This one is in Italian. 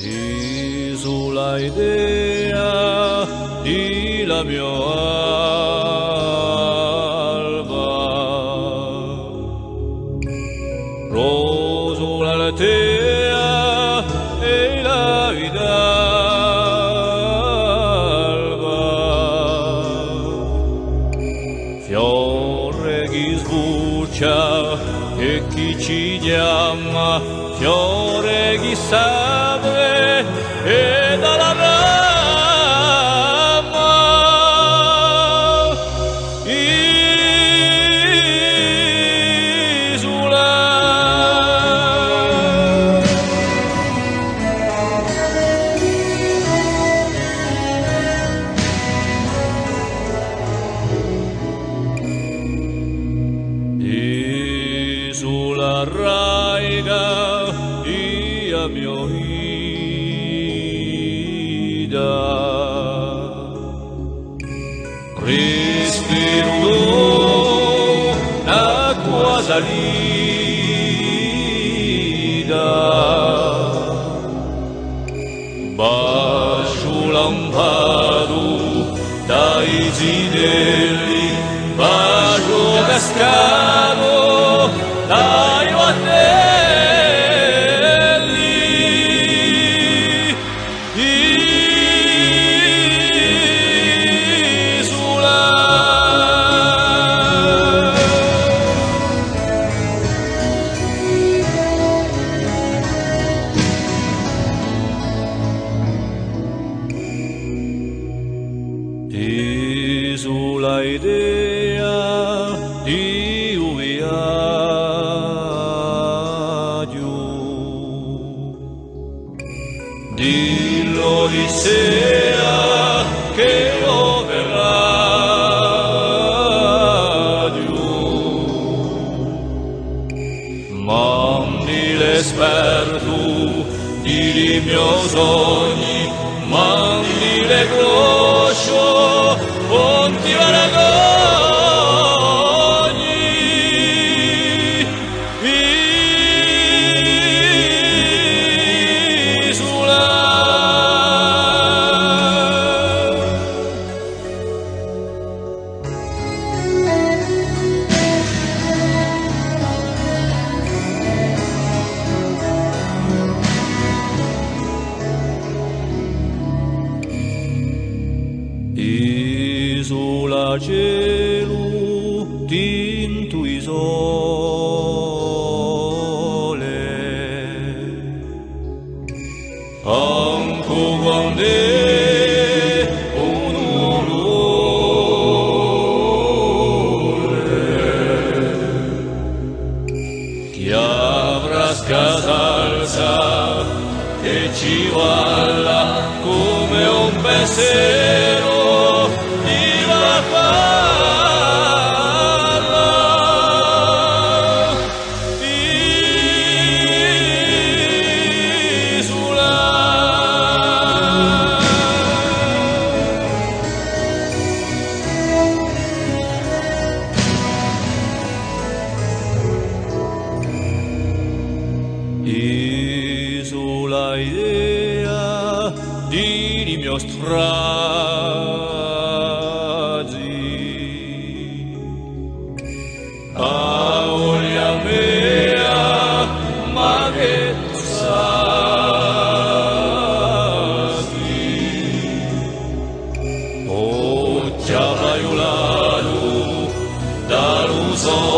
Di sulla idea di la mia alba, roso la tea e la vita alba, fiore che sbuccia e chi ci chiama, fiore che s'apre e dalla rama isola. Isola raiga ia mio ida, respiro l'acqua salida, bacio lampado dai zinelli, bacio cascato dai battelli, isola. Isola idea di un viaggio, di l'Odissea che io verrà giù, mandi l'esperto di miei sogni, mandi le cloche, ponti vergogni, isola. Isola cielo tinto isole, anche quando è un orrore, chi avrà scasalza che ci valla come un pensiero di la palla, isola. Isola idea di mio stragi, voglia mea, ma che tu sai, oh già vaiolato dall'uso